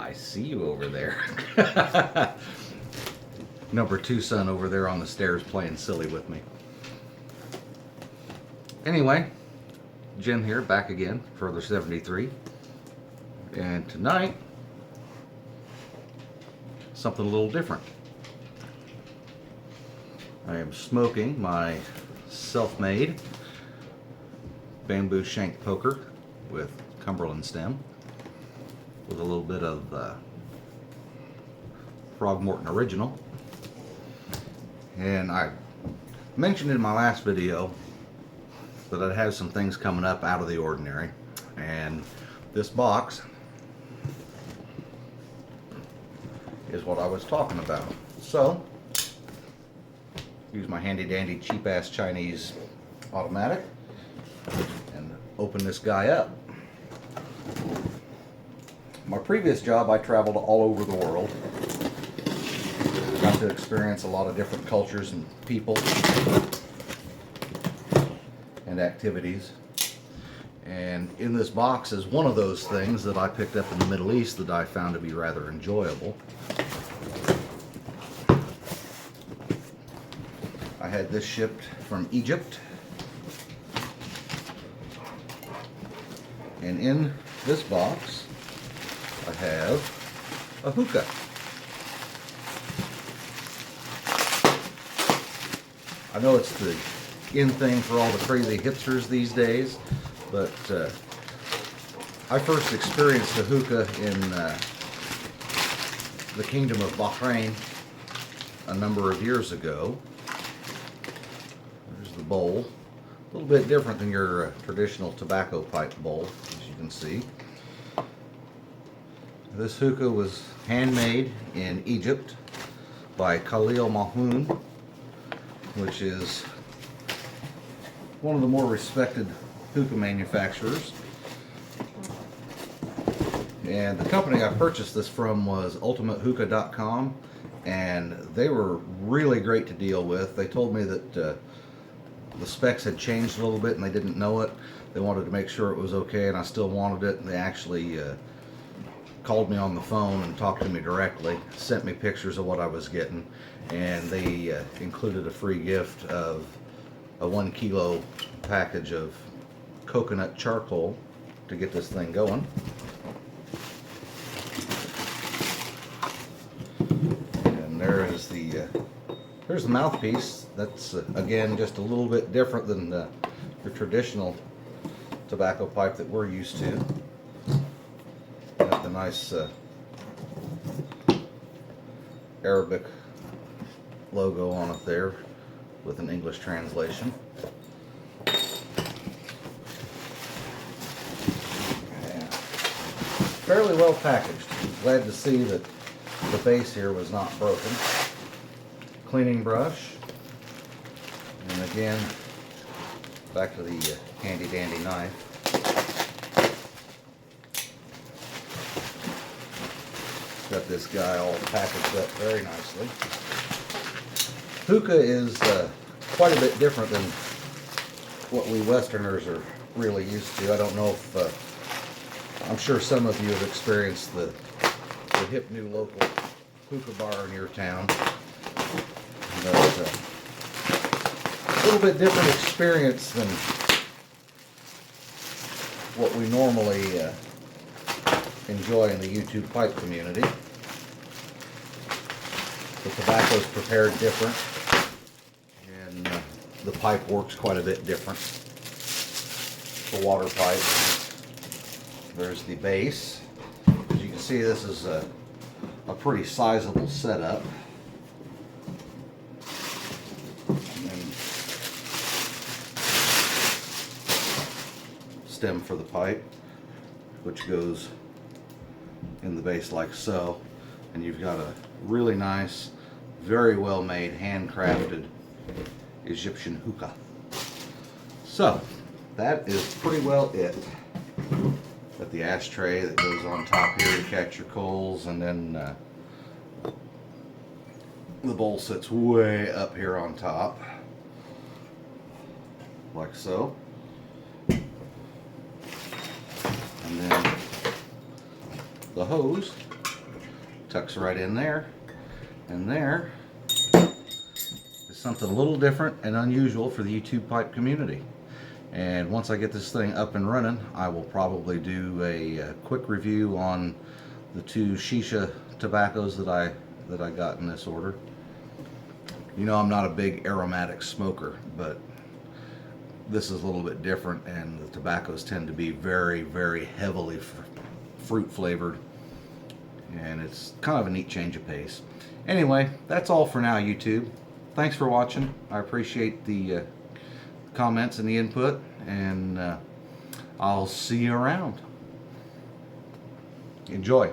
I see you over there. Number 2 son over there on the stairs playing silly with me. Anyway, Jen here, back again, further 73. And tonight, something a little different. I am smoking my self-made bamboo shank poker with Cumberland stem with a little bit of Frogmorton original. And I mentioned in my last video that I'd have some things coming up out of the ordinary, and this box is what I was talking about. So use my handy dandy cheap ass Chinese automatic and open this guy up. My previous job, I traveled all over the world. Got to experience a lot of different cultures and people and activities. And in this box is one of those things that I picked up in the Middle East that I found to be rather enjoyable. I had this shipped from Egypt. And in this box, I have a hookah. I know it's the in thing for all the crazy hipsters these days, but I first experienced a hookah in the Kingdom of Bahrain a number of years ago. There's the bowl. A little bit different than your traditional tobacco pipe bowl, as you can see. This hookah was handmade in Egypt by Khalil Mahoun, which is one of the more respected hookah manufacturers. And the company I purchased this from was ultimatehookah.com, and they were really great to deal with. They told me that the specs had changed a little bit and they didn't know it. They wanted to make sure it was okay, and I still wanted it. And they actually called me on the phone and talked to me directly, sent me pictures of what I was getting, and they included a free gift of a 1 kilo package of coconut charcoal to get this thing going. And there's the mouthpiece. That's again just a little bit different than your traditional tobacco pipe that we're used to. Got the nice Arabic logo on it there with an English translation. Yeah. Fairly well packaged. Glad to see that the base here was not broken. Cleaning brush. And again, back to the handy dandy knife. Got this guy all packaged up very nicely. Hookah is quite a bit different than what we Westerners are really used to. I don't know if, I'm sure some of you have experienced the hip new local hookah bar in your town. But a little bit different experience than what we normally enjoy in the YouTube pipe community. The tobacco's prepared different, and the pipe works quite a bit different. The water pipe. There's the base. As you can see, this is a pretty sizable setup. And stem for the pipe, which goes in the base like so. And you've got a really nice, very well made, handcrafted Egyptian hookah. So that is pretty well it. Got the ashtray that goes on top here to catch your coals, and then the bowl sits way up here on top, like so. And then the hose Tucks right in there. And there is something a little different and unusual for the YouTube pipe community. And once I get this thing up and running, I will probably do a quick review on the 2 shisha tobaccos that I got in this order. You know, I'm not a big aromatic smoker, but this is a little bit different, and the tobaccos tend to be very, very heavily fruit flavored, and it's kind of a neat change of pace. Anyway, that's all for now, YouTube. Thanks for watching. I appreciate the comments and the input, and I'll see you around. Enjoy.